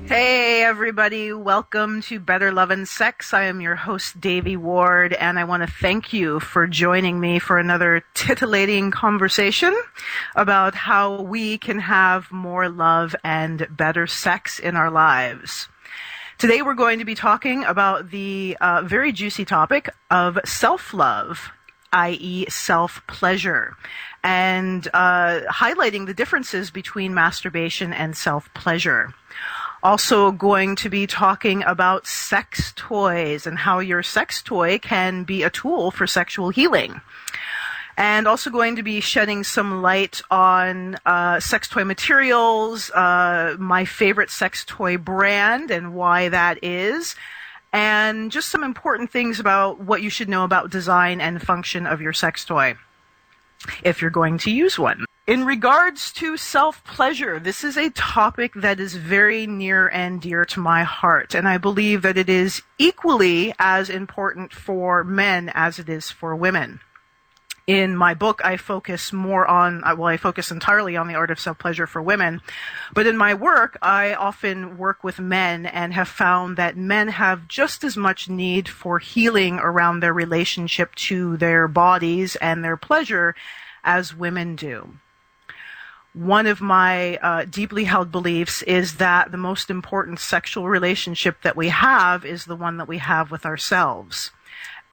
Hey everybody, welcome to Better Love and Sex. I am your host, Devi Ward, and I want to thank you for joining me for another titillating conversation about how we can have more love and better sex in our lives. Today we're going to be talking about the very juicy topic of self-love, i.e. self-pleasure, and highlighting the differences between masturbation and self-pleasure. Also going to be talking about sex toys and how your sex toy can be a tool for sexual healing. And also going to be shedding some light on sex toy materials, my favorite sex toy brand and why that is, and just some important things about what you should know about design and function of your sex toy if you're going to use one. In regards to self-pleasure, this is a topic that is very near and dear to my heart, and I believe that it is equally as important for men as it is for women. In my book, I focus entirely on the art of self-pleasure for women, but in my work, I often work with men and have found that men have just as much need for healing around their relationship to their bodies and their pleasure as women do. One of my deeply held beliefs is that the most important sexual relationship that we have is the one that we have with ourselves.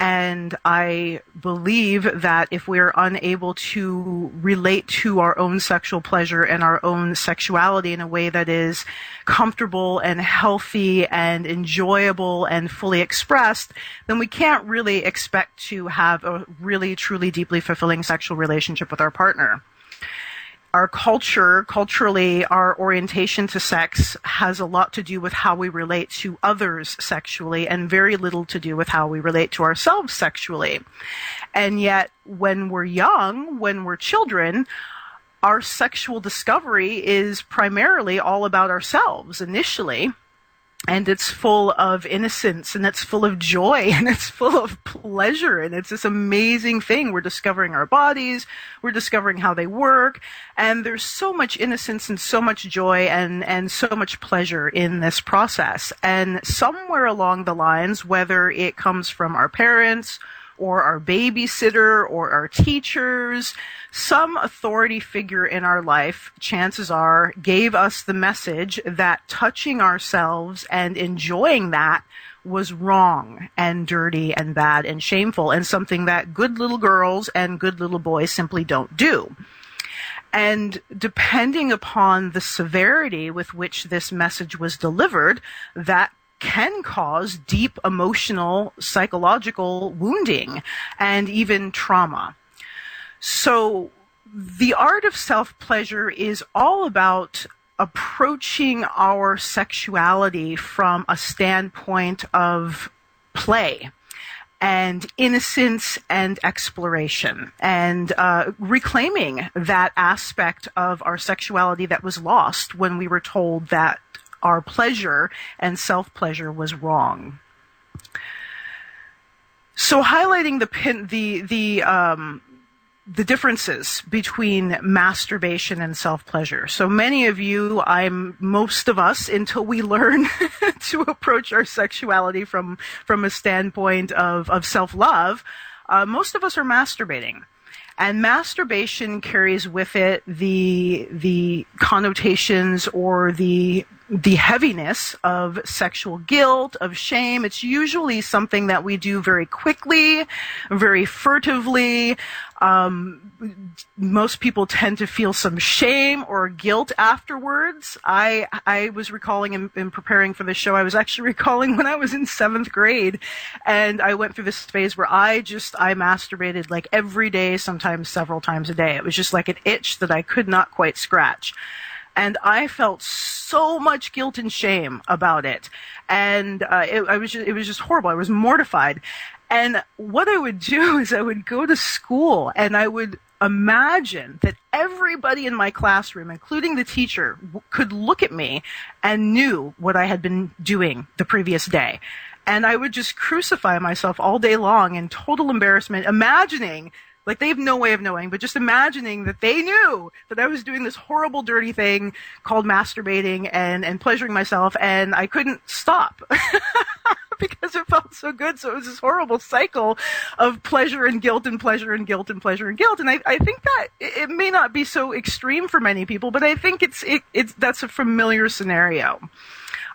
And I believe that if we're unable to relate to our own sexual pleasure and our own sexuality in a way that is comfortable and healthy and enjoyable and fully expressed, then we can't really expect to have a really, truly, deeply fulfilling sexual relationship with our partner. Our culturally, our orientation to sex has a lot to do with how we relate to others sexually and very little to do with how we relate to ourselves sexually. And yet, when we're young, when we're children, our sexual discovery is primarily all about ourselves initially. And it's full of innocence, and it's full of joy, and it's full of pleasure, and it's this amazing thing. We're discovering our bodies, we're discovering how they work, and there's so much innocence and so much joy and so much pleasure in this process. And somewhere along the lines, whether it comes from our parents or our babysitter or our teachers, some authority figure in our life, chances are, gave us the message that touching ourselves and enjoying that was wrong and dirty and bad and shameful and something that good little girls and good little boys simply don't do. And depending upon the severity with which this message was delivered, that can cause deep emotional, psychological wounding and even trauma. So the art of self-pleasure is all about approaching our sexuality from a standpoint of play and innocence and exploration, and reclaiming that aspect of our sexuality that was lost when we were told that our pleasure and self-pleasure was wrong. So highlighting the differences between masturbation and self-pleasure. So many of you, most of us, until we learn to approach our sexuality from a standpoint of self-love, most of us are masturbating. And masturbation carries with it the connotations or the heaviness of sexual guilt, of shame. It's usually something that we do very quickly, very furtively. Most people tend to feel some shame or guilt afterwards. I was recalling in preparing for this show, I was actually recalling when I was in 7th grade, and I went through this phase where I masturbated like every day, sometimes several times a day. It was just like an itch that I could not quite scratch. And I felt so much guilt and shame about it. And it was just horrible. I was mortified. And what I would do is I would go to school and I would imagine that everybody in my classroom, including the teacher, could look at me and knew what I had been doing the previous day. And I would just crucify myself all day long in total embarrassment, imagining Like, they have no way of knowing, but just imagining that they knew that I was doing this horrible, dirty thing called masturbating and pleasuring myself, and I couldn't stop because it felt so good. So it was this horrible cycle of pleasure and guilt and pleasure and guilt and pleasure and guilt. And I think that it may not be so extreme for many people, but I think that's a familiar scenario.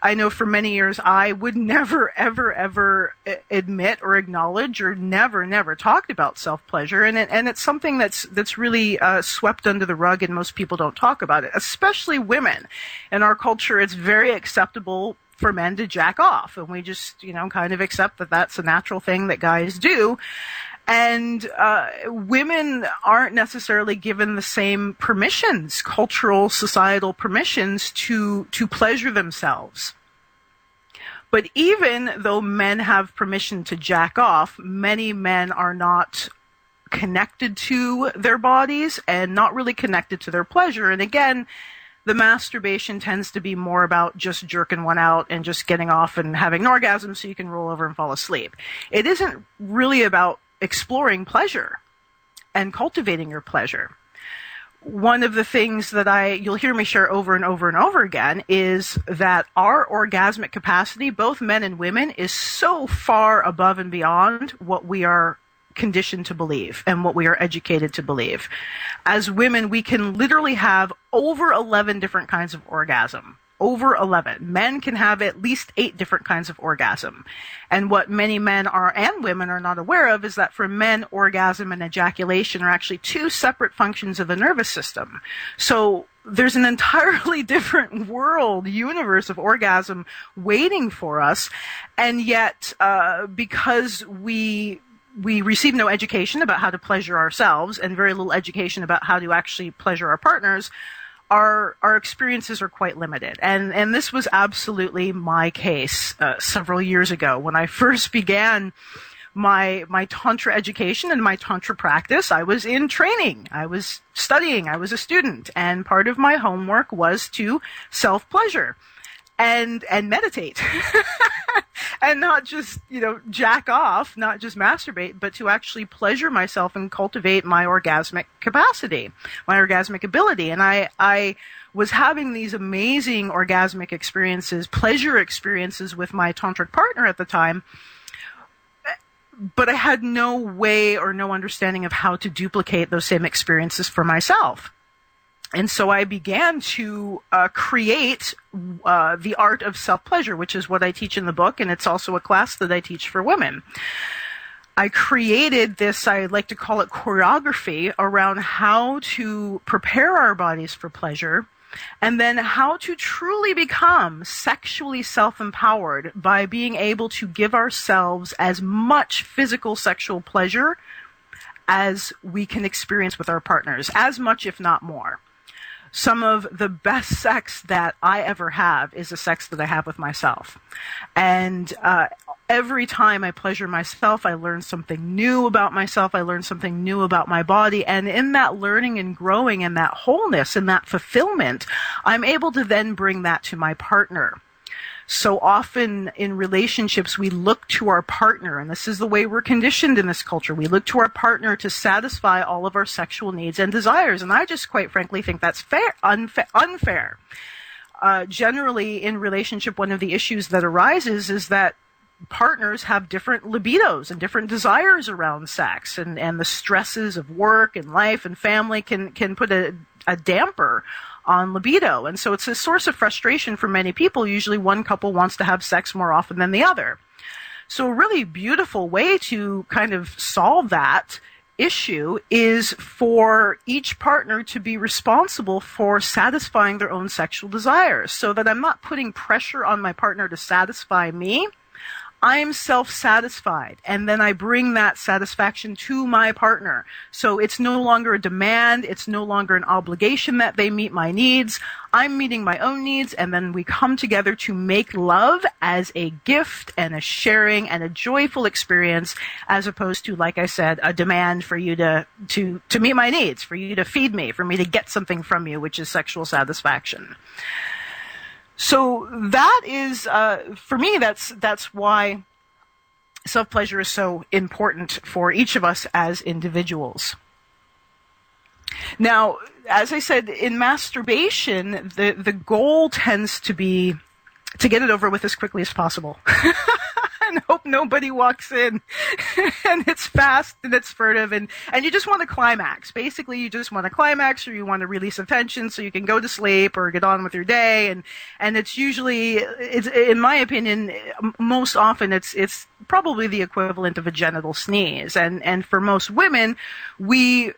I know for many years I would never, ever, ever admit or acknowledge or never talked about self-pleasure. And it's something that's really swept under the rug, and most people don't talk about it, especially women. In our culture, it's very acceptable for men to jack off. And we just, kind of accept that that's a natural thing that guys do. And women aren't necessarily given the same permissions, cultural, societal permissions to pleasure themselves. But even though men have permission to jack off, many men are not connected to their bodies and not really connected to their pleasure. And again, the masturbation tends to be more about just jerking one out and just getting off and having an orgasm so you can roll over and fall asleep. It isn't really about exploring pleasure and cultivating your pleasure. One of the things that you'll hear me share over and over and over again is that our orgasmic capacity, both men and women, is so far above and beyond what we are conditioned to believe and what we are educated to believe. As women, we can literally have over 11 different kinds of orgasm. Over 11. Men can have at least 8 different kinds of orgasm. And what many men and women are not aware of is that for men, orgasm and ejaculation are actually 2 separate functions of the nervous system. So there's an entirely different world, universe of orgasm waiting for us. And yet, because we receive no education about how to pleasure ourselves and very little education about how to actually pleasure our partners, our experiences are quite limited. And this was absolutely my case several years ago. When I first began my Tantra education and my Tantra practice, I was in training. I was studying. I was a student. And part of my homework was to self-pleasure and meditate. And not just, jack off, not just masturbate, but to actually pleasure myself and cultivate my orgasmic capacity, my orgasmic ability. And I was having these amazing orgasmic experiences, pleasure experiences with my tantric partner at the time, but I had no way or no understanding of how to duplicate those same experiences for myself. And so I began to create the art of self-pleasure, which is what I teach in the book, and it's also a class that I teach for women. I created this, I like to call it choreography, around how to prepare our bodies for pleasure, and then how to truly become sexually self-empowered by being able to give ourselves as much physical sexual pleasure as we can experience with our partners, as much if not more. Some of the best sex that I ever have is the sex that I have with myself. And every time I pleasure myself, I learn something new about myself. I learn something new about my body. And in that learning and growing and that wholeness and that fulfillment, I'm able to then bring that to my partner. So often in relationships, we look to our partner, and this is the way we're conditioned in this culture. We look to our partner to satisfy all of our sexual needs and desires. And I just quite frankly think that's unfair. Generally, in relationship, one of the issues that arises is that partners have different libidos and different desires around sex, and the stresses of work and life and family can put a damper on libido. And so it's a source of frustration for many people. Usually one couple wants to have sex more often than the other. So a really beautiful way to kind of solve that issue is for each partner to be responsible for satisfying their own sexual desires, so that I'm not putting pressure on my partner to satisfy me. I'm self-satisfied, and then I bring that satisfaction to my partner. So it's no longer a demand, it's no longer an obligation that they meet my needs. I'm meeting my own needs, and then we come together to make love as a gift and a sharing and a joyful experience, as opposed to, like I said, a demand for you to meet my needs, for you to feed me, for me to get something from you, which is sexual satisfaction. So that is, for me, that's why self-pleasure is so important for each of us as individuals. Now, as I said, in masturbation, the goal tends to be to get it over with as quickly as possible. And hope nobody walks in and it's fast and it's furtive and you just want to climax. Basically, you just want to climax, or you want to release the tension so you can go to sleep or get on with your day. And it's usually, in my opinion, most often it's probably the equivalent of a genital sneeze. And for most women, we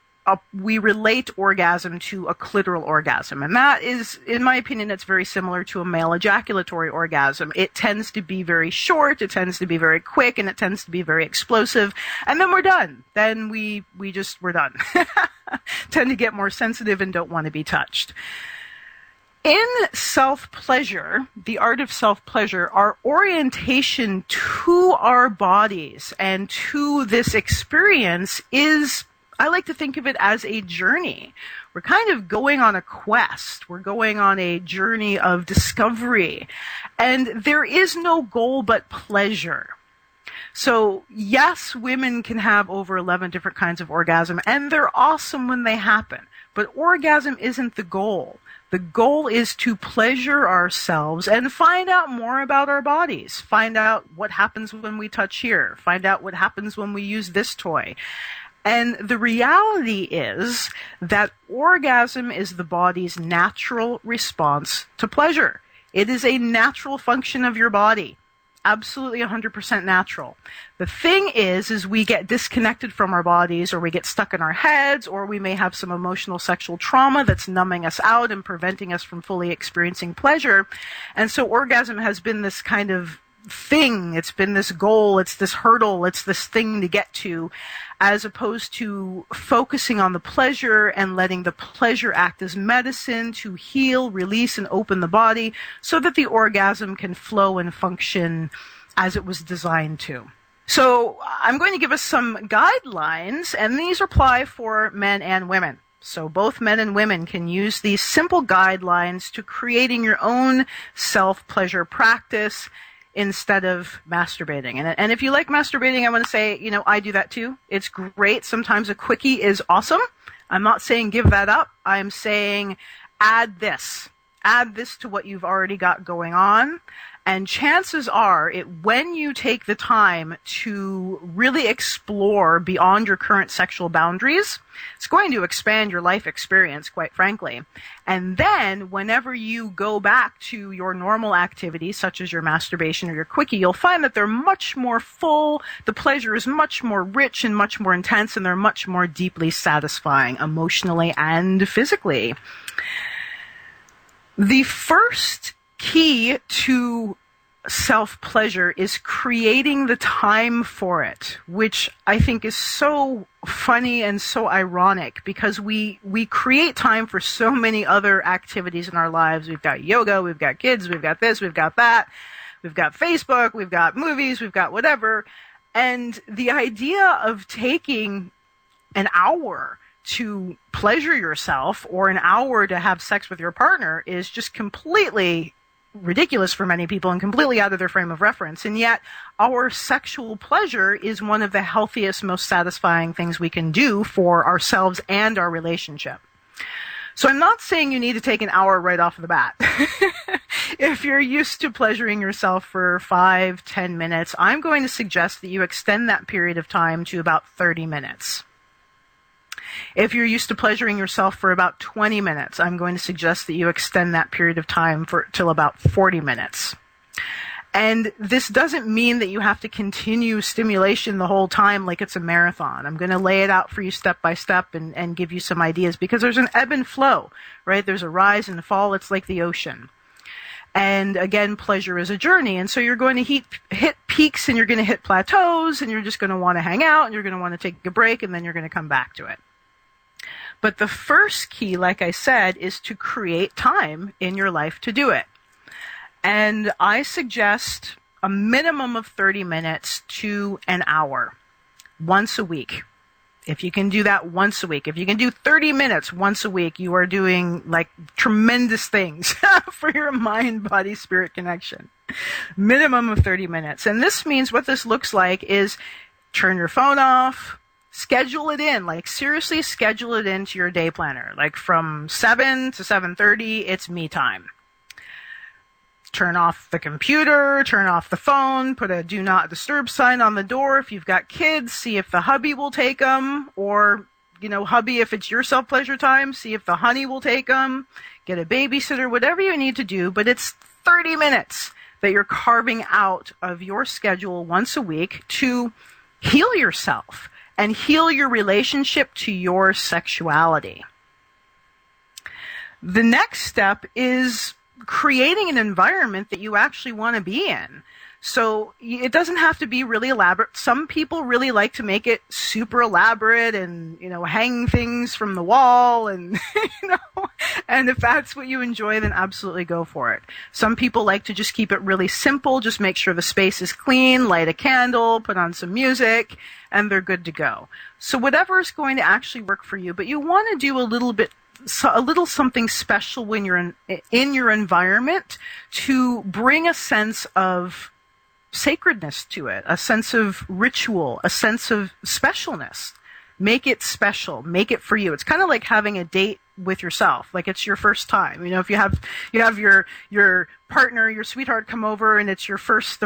relate orgasm to a clitoral orgasm. And that is, in my opinion, it's very similar to a male ejaculatory orgasm. It tends to be very short, it tends to be very quick, and it tends to be very explosive. And then we're done. Then we're done. Tend to get more sensitive and don't want to be touched. In self-pleasure, the art of self-pleasure, our orientation to our bodies and to this experience is, I like to think of it as a journey. We're kind of going on a quest. We're going on a journey of discovery. And there is no goal but pleasure. So yes, women can have over 11 different kinds of orgasm, and they're awesome when they happen. But orgasm isn't the goal. The goal is to pleasure ourselves and find out more about our bodies. Find out what happens when we touch here. Find out what happens when we use this toy. And the reality is that orgasm is the body's natural response to pleasure. It is a natural function of your body. Absolutely 100% natural. The thing is we get disconnected from our bodies, or we get stuck in our heads, or we may have some emotional sexual trauma that's numbing us out and preventing us from fully experiencing pleasure. And so orgasm has been this kind of thing. It's been this goal. It's this hurdle. It's this thing to get to, as opposed to focusing on the pleasure and letting the pleasure act as medicine to heal, release, and open the body so that the orgasm can flow and function as it was designed to. So I'm going to give us some guidelines, and these apply for men and women. So both men and women can use these simple guidelines to creating your own self-pleasure practice instead of masturbating. And if you like masturbating, I want to say, I do that too. It's great. Sometimes a quickie is awesome. I'm not saying give that up. I'm saying add this. Add this to what you've already got going on. And chances are, when you take the time to really explore beyond your current sexual boundaries, it's going to expand your life experience, quite frankly. And then, whenever you go back to your normal activities, such as your masturbation or your quickie, you'll find that they're much more full, the pleasure is much more rich and much more intense, and they're much more deeply satisfying, emotionally and physically. The first key to self-pleasure is creating the time for it, which I think is so funny and so ironic, because we create time for so many other activities in our lives. We've got yoga, we've got kids, we've got this, we've got that, we've got Facebook, we've got movies, we've got whatever. And the idea of taking an hour to pleasure yourself or an hour to have sex with your partner is just completely ridiculous for many people and completely out of their frame of reference. And yet our sexual pleasure is one of the healthiest, most satisfying things we can do for ourselves and our relationship. So I'm not saying you need to take an hour right off the bat. If you're used to pleasuring yourself for 5-10 minutes, I'm going to suggest that you extend that period of time to about 30 minutes. If you're used to pleasuring yourself for about 20 minutes, I'm going to suggest that you extend that period of time till about 40 minutes. And this doesn't mean that you have to continue stimulation the whole time like it's a marathon. I'm going to lay it out for you step by step and give you some ideas, because there's an ebb and flow, right? There's a rise and fall. It's like the ocean. And again, pleasure is a journey. And so you're going to hit peaks and you're going to hit plateaus, and you're just going to want to hang out and you're going to want to take a break, and then you're going to come back to it. But the first key, like I said, is to create time in your life to do it. And I suggest a minimum of 30 minutes to an hour once a week. If you can do that once a week, if you can do 30 minutes once a week, you are doing like tremendous things for your mind, body, spirit connection. Minimum of 30 minutes. And this means what this looks like is turn your phone off, schedule it in, like seriously schedule it into your day planner. Like from 7 to 7:30, it's me time. Turn off the computer, turn off the phone, put a do not disturb sign on the door. If you've got kids, see if the hubby will take them, or, hubby, if it's your self-pleasure time, see if the honey will take them, get a babysitter, whatever you need to do, but it's 30 minutes that you're carving out of your schedule once a week to heal yourself and heal your relationship to your sexuality. The next step is creating an environment that you actually want to be in. So it doesn't have to be really elaborate. Some people really like to make it super elaborate and, hang things from the wall and, and if that's what you enjoy, then absolutely go for it. Some people like to just keep it really simple, just make sure the space is clean, light a candle, put on some music, and they're good to go. So whatever is going to actually work for you, but you want to do a little something special when you're in your environment to bring a sense of sacredness to it, a sense of ritual, a sense of specialness. Make it special. Make it for you. It's kind of like having a date with yourself, like it's your first time. If you have your partner, your sweetheart come over and it's the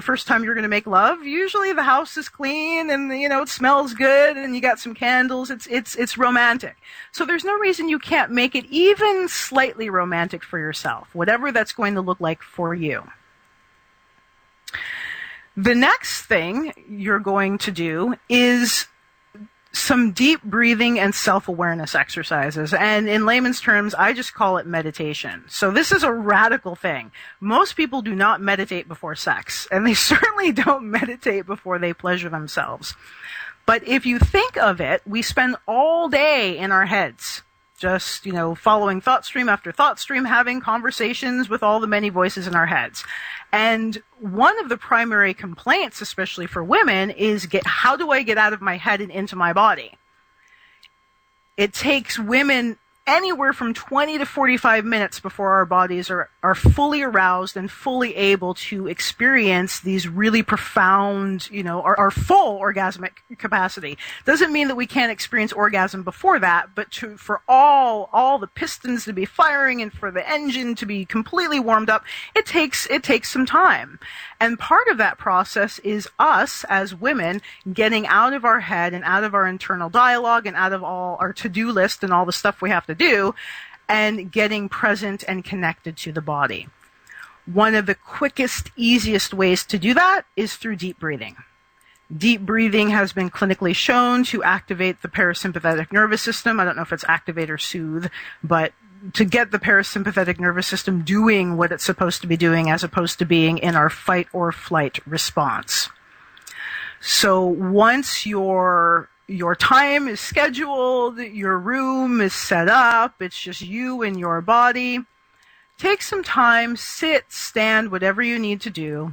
first time you're going to make love, usually the house is clean and it smells good and you got some candles. It's romantic. So there's no reason you can't make it even slightly romantic for yourself, whatever that's going to look like for you. The next thing you're going to do is some deep breathing and self-awareness exercises. And in layman's terms, I just call it meditation. So this is a radical thing. Most people do not meditate before sex, and they certainly don't meditate before they pleasure themselves. But if you think of it, we spend all day in our heads, just, following thought stream after thought stream, having conversations with all the many voices in our heads. And one of the primary complaints, especially for women, is how do I get out of my head and into my body? It takes women anywhere from 20 to 45 minutes before our bodies are fully aroused and fully able to experience these really profound, our full orgasmic capacity. Doesn't mean that we can't experience orgasm before that, but for all the pistons to be firing and for the engine to be completely warmed up, it takes some time. And part of that process is us as women getting out of our head and out of our internal dialogue and out of all our to-do list and all the stuff we have to do and getting present and connected to the body. One of the quickest, easiest ways to do that is through deep breathing. Deep breathing has been clinically shown to activate the parasympathetic nervous system. I don't know if it's activate or soothe, but to get the parasympathetic nervous system doing what it's supposed to be doing as opposed to being in our fight or flight response. So once your time is scheduled, your room is set up, it's just you and your body, take some time, sit, stand, whatever you need to do,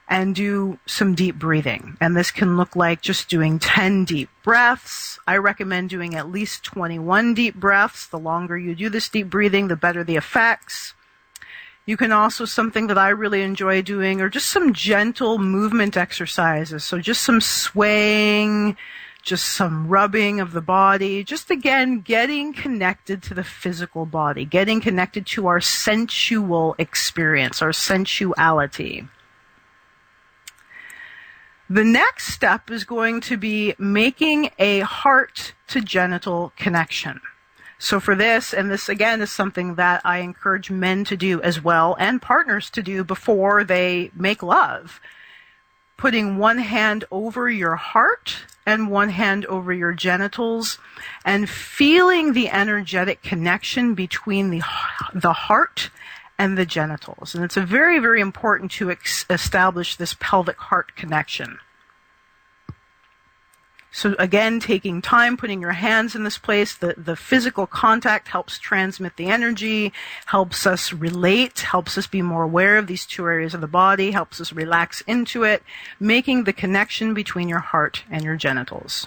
and do some deep breathing. And this can look like just doing 10 deep breaths. I recommend doing at least 21 deep breaths. The longer you do this deep breathing, the better the effects. You can also, something that I really enjoy doing, are just some gentle movement exercises. So just some swaying, just some rubbing of the body, just again, getting connected to the physical body, getting connected to our sensual experience, our sensuality. The next step is going to be making a heart to genital connection. So for this, and this again is something that I encourage men to do as well and partners to do before they make love. Putting one hand over your heart and one hand over your genitals and feeling the energetic connection between the heart and the genitals. And it's very, very important to establish this pelvic heart connection. So again, taking time, putting your hands in this place, the physical contact helps transmit the energy, helps us relate, helps us be more aware of these two areas of the body, helps us relax into it, making the connection between your heart and your genitals.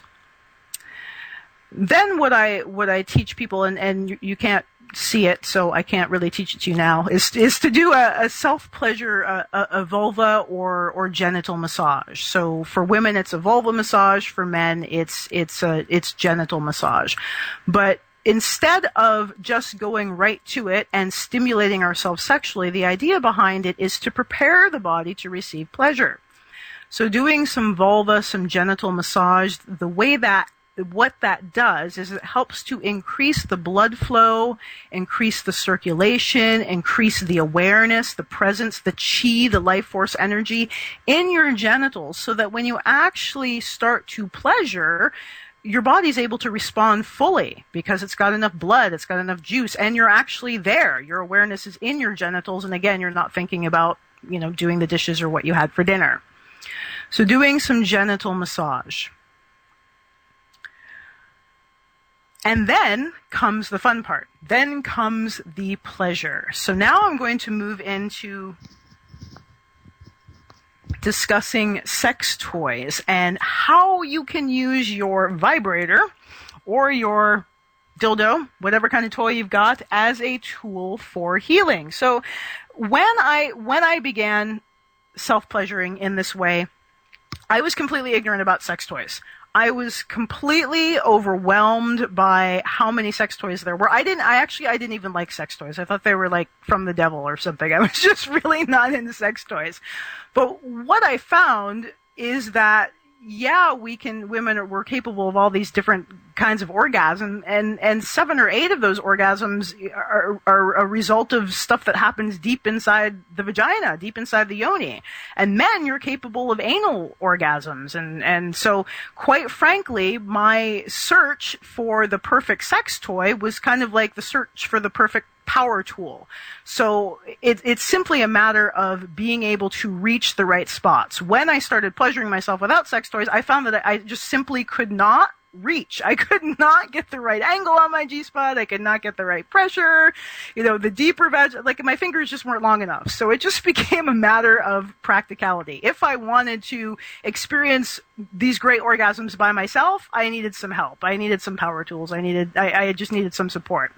Then what I teach people, and you can't see it, so I can't really teach it to you now, is to do a self-pleasure, a vulva or genital massage. So for women, it's a vulva massage. For men, it's genital massage. But instead of just going right to it and stimulating ourselves sexually, the idea behind it is to prepare the body to receive pleasure. So doing some vulva, some genital massage, what that does is it helps to increase the blood flow, increase the circulation, increase the awareness, the presence, the chi, the life force energy in your genitals, so that when you actually start to pleasure, your body's able to respond fully because it's got enough blood, it's got enough juice, and you're actually there. Your awareness is in your genitals, and again, you're not thinking about, doing the dishes or what you had for dinner. So doing some genital massage. And then comes the fun part. Then comes the pleasure. So now I'm going to move into discussing sex toys and how you can use your vibrator or your dildo, whatever kind of toy you've got, as a tool for healing. So when I began self-pleasuring in this way, I was completely ignorant about sex toys. I was completely overwhelmed by how many sex toys there were. I didn't even like sex toys. I thought they were like from the devil or something. I was just really not into sex toys. But what I found is that, we're capable of all these different kinds of orgasm, and 7 or 8 of those orgasms are a result of stuff that happens deep inside the vagina, deep inside the yoni. And men, you're capable of anal orgasms. And so, quite frankly, my search for the perfect sex toy was kind of like the search for the perfect power tool. So it's simply a matter of being able to reach the right spots. When I started pleasuring myself without sex toys, I found that I just simply could not reach. I could not get the right angle on my G-spot. I could not get the right pressure. The deeper my fingers just weren't long enough. So it just became a matter of practicality. If I wanted to experience these great orgasms by myself, I needed some help. I needed some power tools. I just needed some support.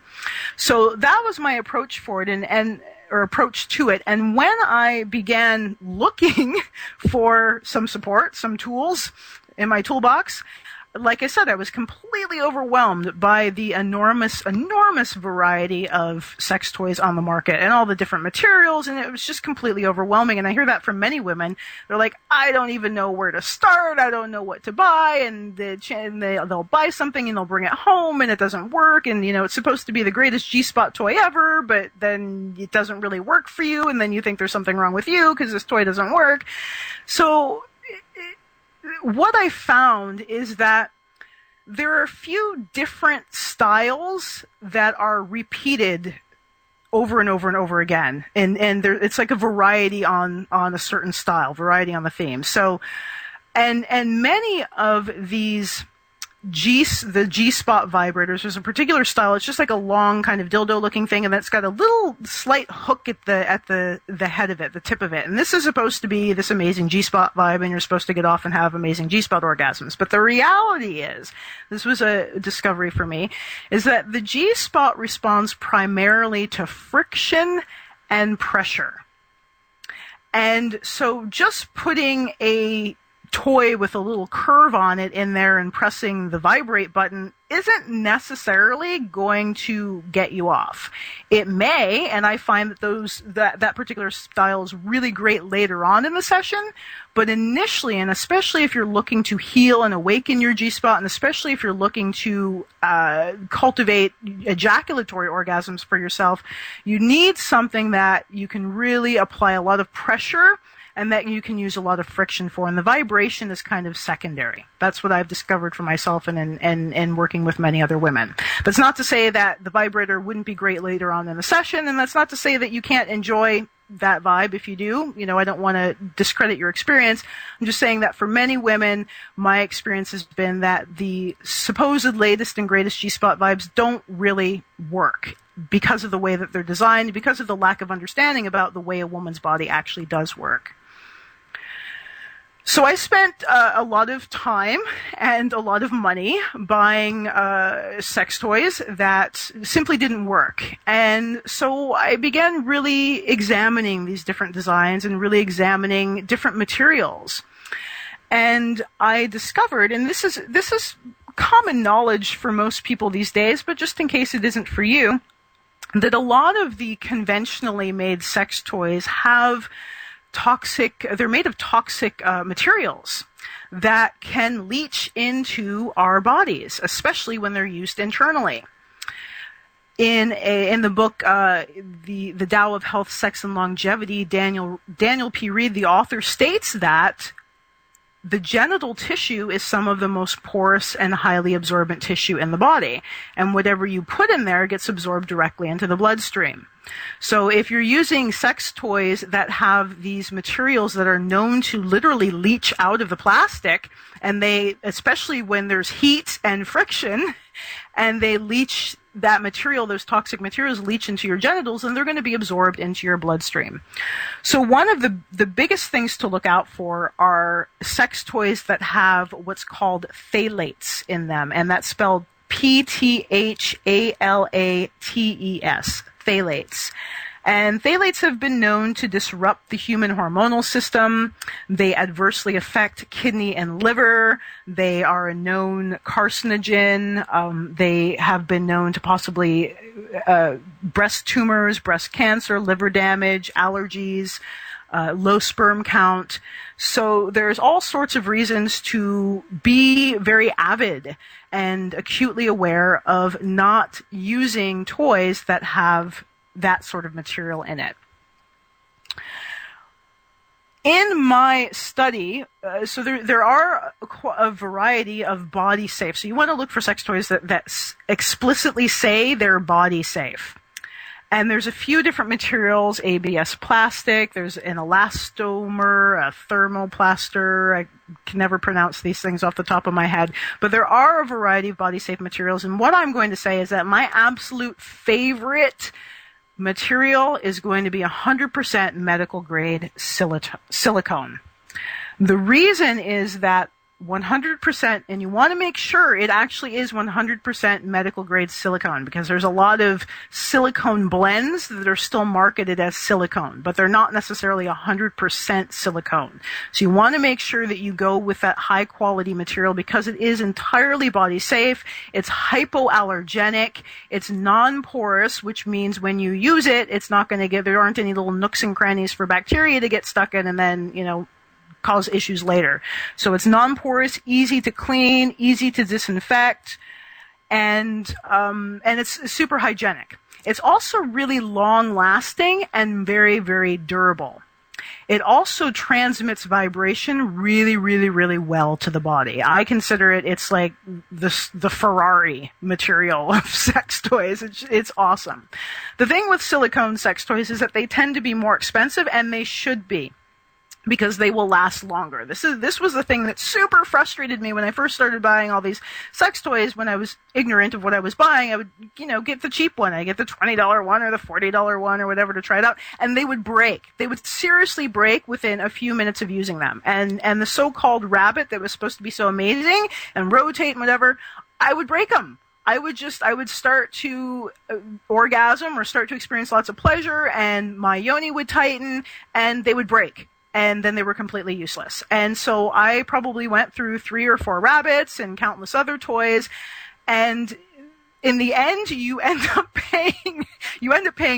So that was my approach for it or approach to it. And when I began looking for some support, some tools in my toolbox, like I said, I was completely overwhelmed by the enormous variety of sex toys on the market and all the different materials, and it was just completely overwhelming. And I hear that from many women. They're like, I don't even know where to start. I don't know what to buy, and they'll buy something and they'll bring it home and it doesn't work, and it's supposed to be the greatest G-spot toy ever, but then it doesn't really work for you, and then you think there's something wrong with you because this toy doesn't work. So what I found is that there are a few different styles that are repeated over and over and over again. And it's like a variety on a certain style, variety on the theme. So, and many of these the G-spot vibrators, there's a particular style. It's just like a long kind of dildo looking thing, and it's got a little slight hook at the head of it, the tip of it. And this is supposed to be this amazing G-spot vibe, and you're supposed to get off and have amazing G-spot orgasms. But the reality is, this was a discovery for me, is that the G-spot responds primarily to friction and pressure. And so just putting a toy with a little curve on it in there and pressing the vibrate button isn't necessarily going to get you off. It may, and I find that that particular style is really great later on in the session, but initially, and especially if you're looking to heal and awaken your G-spot, and especially if you're looking to cultivate ejaculatory orgasms for yourself, you need something that you can really apply a lot of pressure and that you can use a lot of friction for. And the vibration is kind of secondary. That's what I've discovered for myself and working with many other women. That's not to say that the vibrator wouldn't be great later on in the session, and that's not to say that you can't enjoy that vibe if you do. I don't want to discredit your experience. I'm just saying that for many women, my experience has been that the supposed latest and greatest G-spot vibes don't really work because of the way that they're designed, because of the lack of understanding about the way a woman's body actually does work. So I spent a lot of time and a lot of money buying sex toys that simply didn't work. And so I began really examining these different designs and really examining different materials. And I discovered, and this is common knowledge for most people these days, but just in case it isn't for you, that a lot of the conventionally made sex toys have they're made of toxic materials that can leach into our bodies, especially when they're used internally. In the book, the Tao of Health, Sex, and Longevity, Daniel P. Reed, the author, states that the genital tissue is some of the most porous and highly absorbent tissue in the body, and whatever you put in there gets absorbed directly into the bloodstream. So if you're using sex toys that have these materials that are known to literally leach out of the plastic, and they, especially when there's heat and friction, and they leach that material, those toxic materials leach into your genitals, and they're going to be absorbed into your bloodstream. So one of the biggest things to look out for are sex toys that have what's called phthalates in them, and that's spelled Phthalates, phthalates. And phthalates have been known to disrupt the human hormonal system. They adversely affect kidney and liver. They are a known carcinogen. They have been known to possibly breast tumors, breast cancer, liver damage, allergies, low sperm count. So there's all sorts of reasons to be very avid and acutely aware of not using toys that have that sort of material in it. In my study, so there are a variety of body safe. So you want to look for sex toys that explicitly say they're body safe. And there's a few different materials, ABS plastic, there's an elastomer, a thermoplaster, I can never pronounce these things off the top of my head, but there are a variety of body safe materials, and what I'm going to say is that my absolute favorite material is going to be 100% medical grade silicone. The reason is that 100%, and you want to make sure it actually is 100% medical grade silicone, because there's a lot of silicone blends that are still marketed as silicone, but they're not necessarily 100% silicone. So you want to make sure that you go with that high quality material, because it is entirely body safe, it's hypoallergenic, it's non-porous, which means when you use it, it's not going to there aren't any little nooks and crannies for bacteria to get stuck in and then, cause issues later. So it's non-porous, easy to clean, easy to disinfect, and it's super hygienic. It's also really long-lasting and very, very durable. It also transmits vibration really, really, really well to the body. I consider it's like the Ferrari material of sex toys. It's awesome. The thing with silicone sex toys is that they tend to be more expensive, and they should be, because they will last longer. This was the thing that super frustrated me when I first started buying all these sex toys. When I was ignorant of what I was buying, I would, get the cheap one. I get the $20 one or the $40 one or whatever to try it out, and they would break. They would seriously break within a few minutes of using them. And the so-called rabbit that was supposed to be so amazing and rotate and whatever, I would break them. I would start to orgasm or start to experience lots of pleasure, and my yoni would tighten, and they would break. And then they were completely useless. And so I probably went through 3 or 4 rabbits and countless other toys, and in the end you end up paying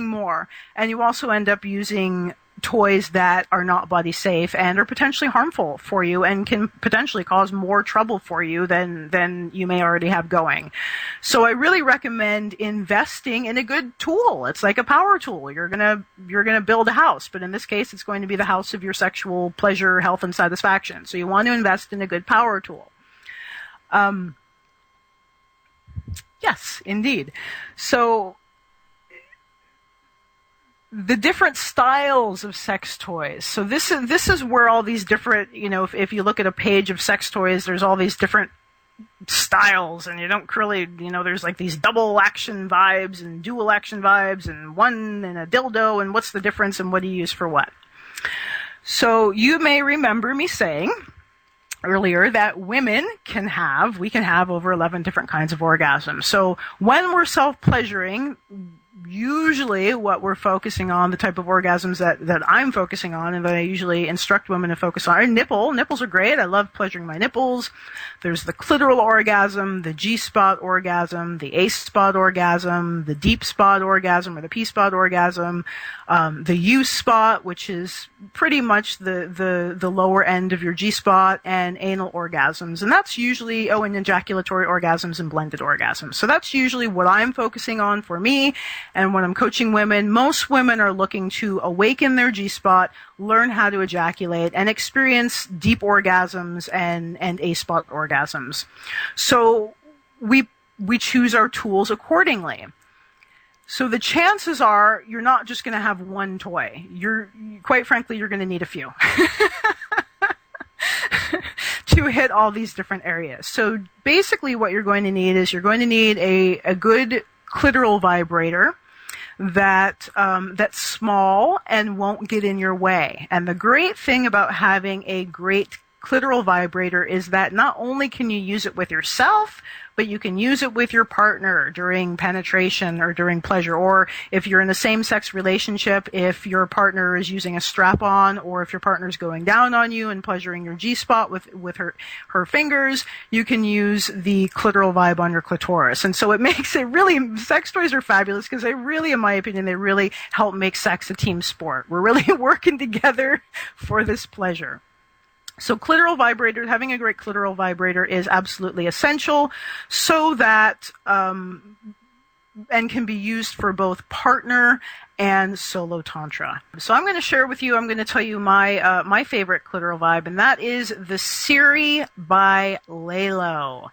more, and you also end up using toys that are not body safe and are potentially harmful for you and can potentially cause more trouble for you than you may already have going. So I really recommend investing in a good tool. It's like a power tool. You're gonna build a house, but in this case it's going to be the house of your sexual pleasure, health, and satisfaction. So you want to invest in a good power tool. Yes, indeed. So the different styles of sex toys. So this is where all these different, if you look at a page of sex toys, there's all these different styles, and you don't really, there's like these double action vibes and dual action vibes and one and a dildo, and what's the difference and what do you use for what? So you may remember me saying earlier that we can have over 11 different kinds of orgasms. So when we're self-pleasuring, usually what we're focusing on, the type of orgasms that I'm focusing on and that I usually instruct women to focus on, are nipples are great. I love pleasuring my nipples. There's the clitoral orgasm, the G-spot orgasm, the A-spot orgasm, the deep spot orgasm or the P-spot orgasm, the U-spot, which is pretty much the lower end of your G-spot, and anal orgasms. And that's usually, and ejaculatory orgasms and blended orgasms. So that's usually what I'm focusing on for me. And when I'm coaching women, most women are looking to awaken their G-spot, learn how to ejaculate, and experience deep orgasms and A-spot orgasms. So we choose our tools accordingly. So the chances are you're not just going to have one toy. Quite frankly, you're going to need a few to hit all these different areas. So basically what you're going to need is you're going to need a good clitoral vibrator that's small and won't get in your way. And the great thing about having a great clitoral vibrator is that not only can you use it with yourself, but you can use it with your partner during penetration or during pleasure. Or if you're in a same-sex relationship, if your partner is using a strap-on, or if your partner's going down on you and pleasuring your G-spot with her fingers, you can use the clitoral vibe on your clitoris. And so it makes it really, sex toys are fabulous because they really, in my opinion, they really help make sex a team sport. We're really working together for this pleasure. So clitoral vibrator, having a great clitoral vibrator is absolutely essential so that, and can be used for both partner and solo tantra. So I'm going to tell you my favorite clitoral vibe, and that is the Siri by Lelo.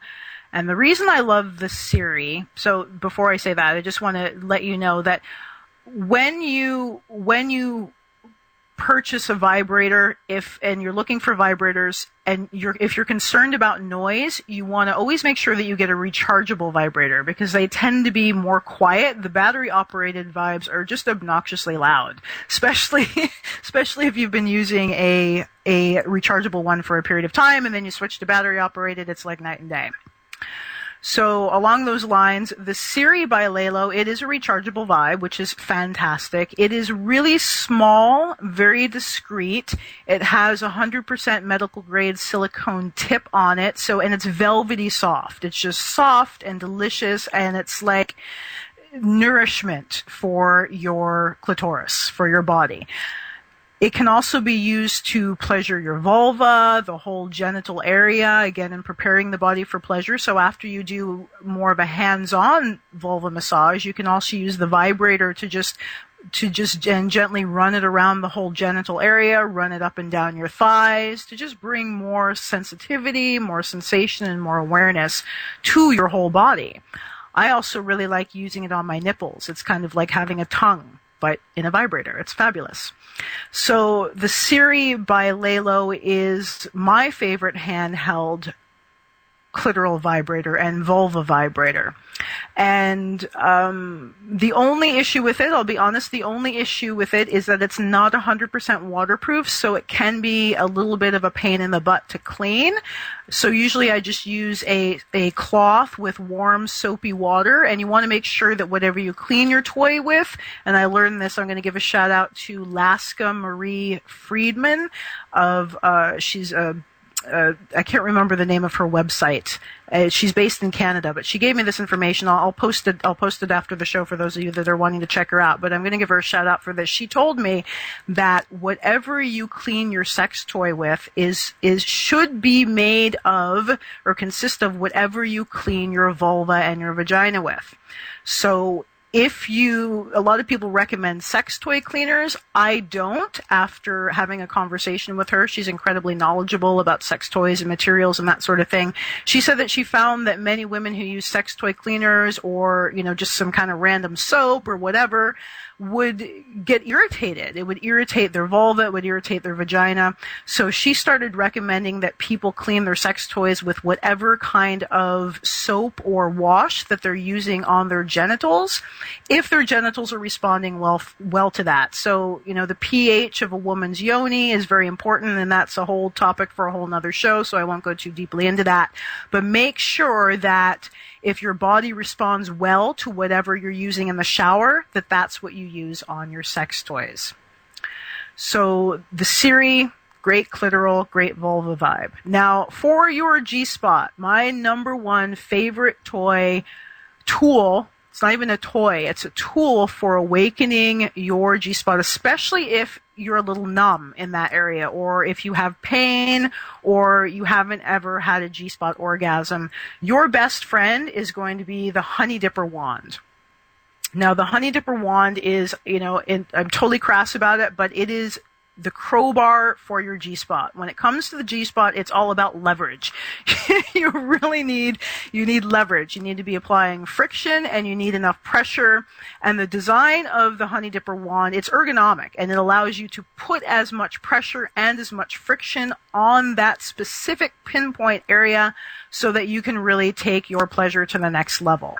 And the reason I love the Siri, so before I say that, I just want to let you know that when you purchase a vibrator, and you're looking for vibrators, and if you're concerned about noise, you want to always make sure that you get a rechargeable vibrator because they tend to be more quiet. The battery operated vibes are just obnoxiously loud, especially if you've been using a rechargeable one for a period of time and then you switch to battery operated. It's like night and day. So along those lines, the Siri by Lelo, it is a rechargeable vibe, which is fantastic. It is really small, very discreet. It has 100% medical grade silicone tip on it. And it's velvety soft. It's just soft and delicious, and it's like nourishment for your clitoris, for your body. It can also be used to pleasure your vulva, the whole genital area, again, in preparing the body for pleasure. So after you do more of a hands-on vulva massage, you can also use the vibrator to just gently run it around the whole genital area, run it up and down your thighs, to just bring more sensitivity, more sensation, and more awareness to your whole body. I also really like using it on my nipples. It's kind of like having a tongue, but in a vibrator. It's fabulous. So the Siri by Lelo is my favorite handheld clitoral vibrator and vulva vibrator. And the only issue with it, I'll be honest, the only issue with it is that it's not 100% waterproof, so it can be a little bit of a pain in the butt to clean. So usually I just use a cloth with warm soapy water, and you want to make sure that whatever you clean your toy with, and I learned this, I'm going to give a shout out to Laska Marie Friedman she's I can't remember the name of her website. She's based in Canada, but she gave me this information. I'll post it after the show for those of you that are wanting to check her out. But I'm going to give her a shout out for this. She told me that whatever you clean your sex toy with should be made of or consist of whatever you clean your vulva and your vagina with. So a lot of people recommend sex toy cleaners. I don't. After having a conversation with her, she's incredibly knowledgeable about sex toys and materials and that sort of thing. She said that she found that many women who use sex toy cleaners or, just some kind of random soap or whatever would get irritated. It would irritate their vulva, it would irritate their vagina. So she started recommending that people clean their sex toys with whatever kind of soap or wash that they're using on their genitals. if their genitals are responding well to that. So, the pH of a woman's yoni is very important, and that's a whole topic for a whole nother show, so I won't go too deeply into that. But make sure that if your body responds well to whatever you're using in the shower, that's what you use on your sex toys. So the Siri, great clitoral, great vulva vibe. Now, for your G-spot, my number one favorite tool, it's not even a toy, it's a tool for awakening your G-spot, especially if you're a little numb in that area, or if you have pain, or you haven't ever had a G-spot orgasm. Your best friend is going to be the Honey Dipper wand. Now, the Honey Dipper wand is, I'm totally crass about it, but it is the crowbar for your G-spot. When it comes to the G-spot, it's all about leverage. You need leverage. You need to be applying friction, and you need enough pressure. And the design of the Honey Dipper wand, it's ergonomic, and it allows you to put as much pressure and as much friction on that specific pinpoint area so that you can really take your pleasure to the next level.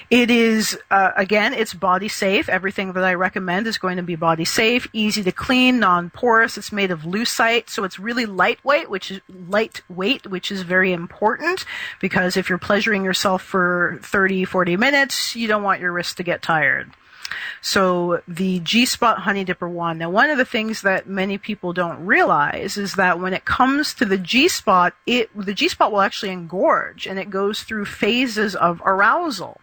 It is, again, it's body safe. Everything that I recommend is going to be body safe, easy to clean, non-porous. It's made of lucite, so it's really lightweight, which is very important, because if you're pleasuring yourself for 30, 40 minutes, you don't want your wrist to get tired. So the G-spot Honey Dipper wand. Now, one of the things that many people don't realize is that when it comes to the G-spot, the G-spot will actually engorge, and it goes through phases of arousal.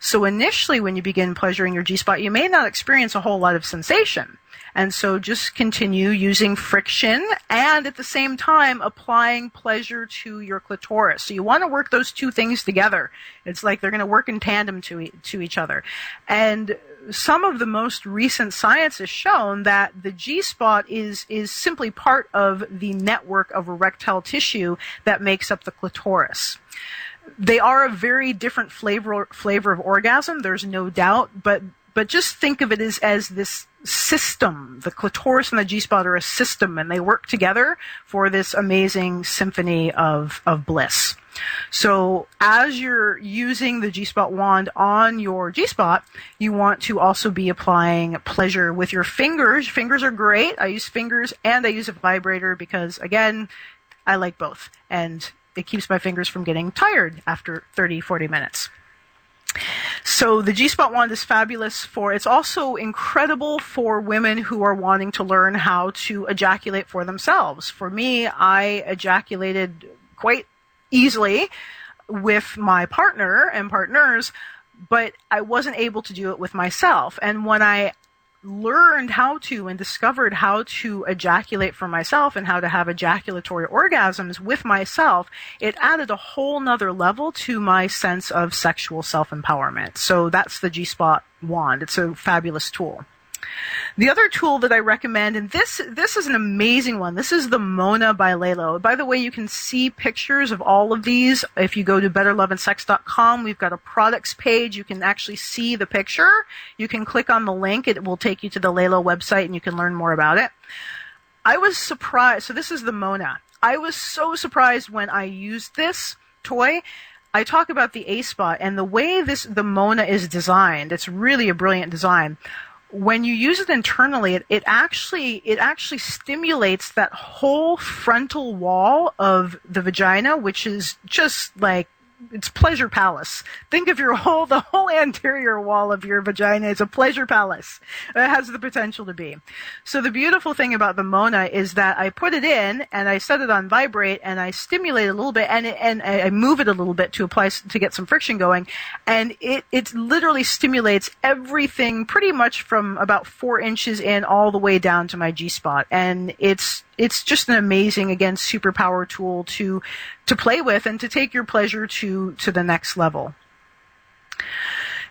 So initially, when you begin pleasuring your G-spot, you may not experience a whole lot of sensation. And so just continue using friction and at the same time applying pleasure to your clitoris. So you want to work those two things together. It's like they're going to work in tandem to each other. And some of the most recent science has shown that the G-spot is simply part of the network of erectile tissue that makes up the clitoris. They are a very different flavor of orgasm, there's no doubt, but just think of it as this system. The clitoris and the G-spot are a system, and they work together for this amazing symphony of bliss. So as you're using the G-spot wand on your G-spot, you want to also be applying pleasure with your fingers. Fingers are great. I use fingers and I use a vibrator because, again, I like both. And it keeps my fingers from getting tired after 30, 40 minutes. So the G-spot wand is fabulous it's also incredible for women who are wanting to learn how to ejaculate for themselves. For me, I ejaculated quite easily with my partner and partners, but I wasn't able to do it with myself. And when I learned how to and discovered how to ejaculate for myself and how to have ejaculatory orgasms with myself, it added a whole nother level to my sense of sexual self-empowerment. So that's the G-spot wand. It's a fabulous tool. The other tool that I recommend, and this is an amazing one, this is the Mona by Lelo. By the way, you can see pictures of all of these. If you go to betterloveandsex.com, we've got a products page. You can actually see the picture. You can click on the link. It will take you to the Lelo website, and you can learn more about it. I was surprised. So this is the Mona. I was so surprised when I used this toy. I talk about the A-spot, and the way the Mona is designed, it's really a brilliant design. When you use it internally, it actually stimulates that whole frontal wall of the vagina, which is just like, it's pleasure palace. Think of the whole anterior wall of your vagina is a pleasure palace. It has the potential to be. So the beautiful thing about the Mona is that I put it in and I set it on vibrate and I stimulate a little bit and I move it a little bit to get some friction going, and it literally stimulates everything pretty much from about 4 inches in all the way down to my G-spot, and it's just an amazing, again, superpower tool to play with and to take your pleasure to the next level.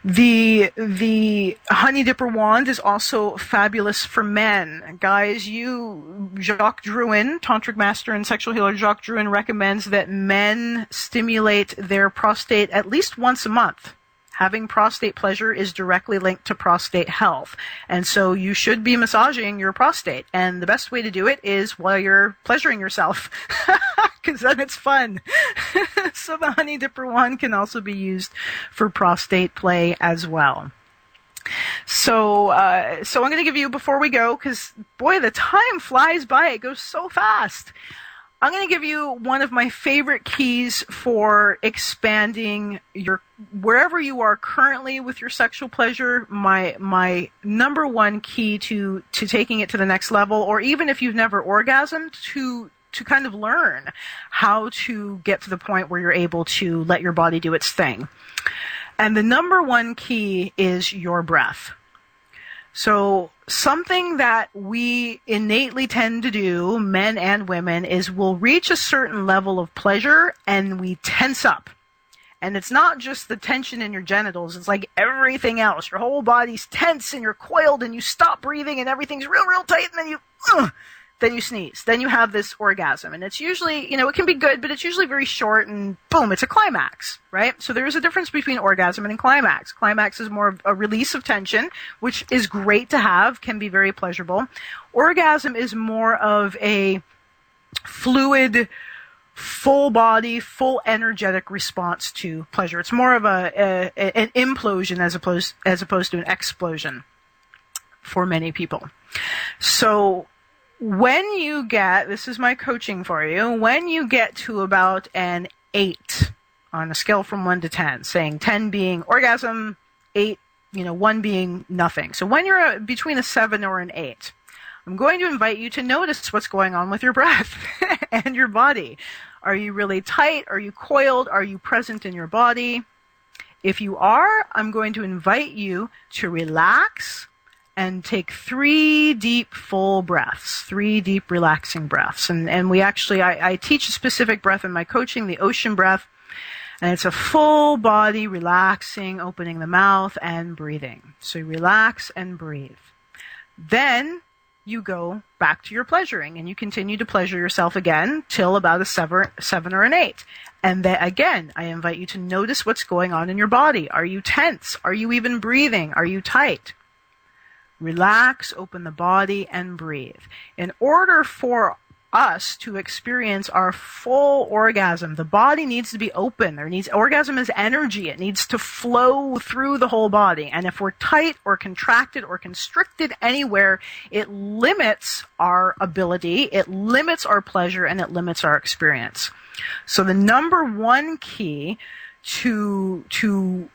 The Honey Dipper wand is also fabulous for men. Guys, Jacques Drouin, tantric master and sexual healer Jacques Drouin, recommends that men stimulate their prostate at least once a month. Having prostate pleasure is directly linked to prostate health. And so you should be massaging your prostate. And the best way to do it is while you're pleasuring yourself, because then it's fun. So the Honey Dipper wand can also be used for prostate play as well. So I'm going to give you, before we go, because boy, the time flies by. It goes so fast. I'm going to give you one of my favorite keys for expanding your, wherever you are currently with your sexual pleasure, my number one key to taking it to the next level, or even if you've never orgasmed, to kind of learn how to get to the point where you're able to let your body do its thing. And the number one key is your breath. So something that we innately tend to do, men and women, is we'll reach a certain level of pleasure and we tense up. And it's not just the tension in your genitals, it's like everything else. Your whole body's tense and you're coiled and you stop breathing and everything's real, real tight, and then you sneeze. Then you have this orgasm. And it's usually, it can be good, but it's usually very short and boom, it's a climax, right? So there is a difference between orgasm and climax. Climax is more of a release of tension, which is great to have, can be very pleasurable. Orgasm is more of a fluid, full body, full energetic response to pleasure. It's more of an implosion as opposed to an explosion for many people. So when you get, this is my coaching for you, when you get to about an 8 on a scale from 1 to 10, saying 10 being orgasm, 8, 1 being nothing. So when you're between a 7 or an 8, I'm going to invite you to notice what's going on with your breath and your body. Are you really tight? Are you coiled? Are you present in your body? If you are, I'm going to invite you to relax and take 3 deep, full breaths, 3 deep, relaxing breaths. And we actually, I teach a specific breath in my coaching, the ocean breath, and it's a full body relaxing, opening the mouth and breathing. So you relax and breathe. Then you go back to your pleasuring and you continue to pleasure yourself again till about a 7 or an 8. And then again, I invite you to notice what's going on in your body. Are you tense? Are you even breathing? Are you tight? Relax, open the body, and breathe. In order for us to experience our full orgasm, the body needs to be open. Orgasm is energy. It needs to flow through the whole body. And if we're tight or contracted or constricted anywhere, it limits our ability, it limits our pleasure, and it limits our experience. So the number one key to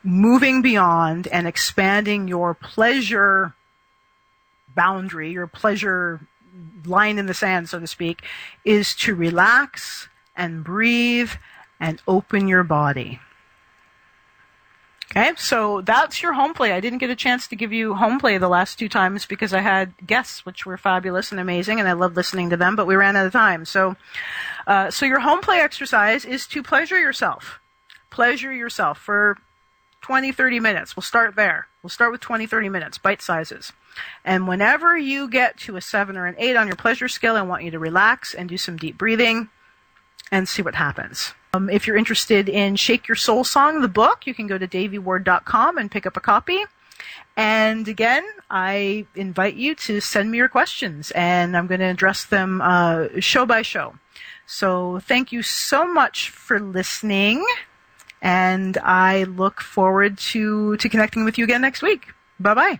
moving beyond and expanding your pleasure boundary, your pleasure line in the sand, so to speak, is to relax and breathe and open your body. Okay, so that's your home play. I didn't get a chance to give you home play the last 2 times because I had guests, which were fabulous and amazing, and I loved listening to them, but we ran out of time. So your home play exercise is to pleasure yourself. Pleasure yourself for 20, 30 minutes. We'll start there. We'll start with 20, 30 minutes, bite sizes. And whenever you get to a 7 or an 8 on your pleasure scale, I want you to relax and do some deep breathing and see what happens. If you're interested in Shake Your Soul Song, the book, you can go to davieward.com and pick up a copy. And again, I invite you to send me your questions, and I'm going to address them show by show. So thank you so much for listening, and I look forward to connecting with you again next week. Bye-bye.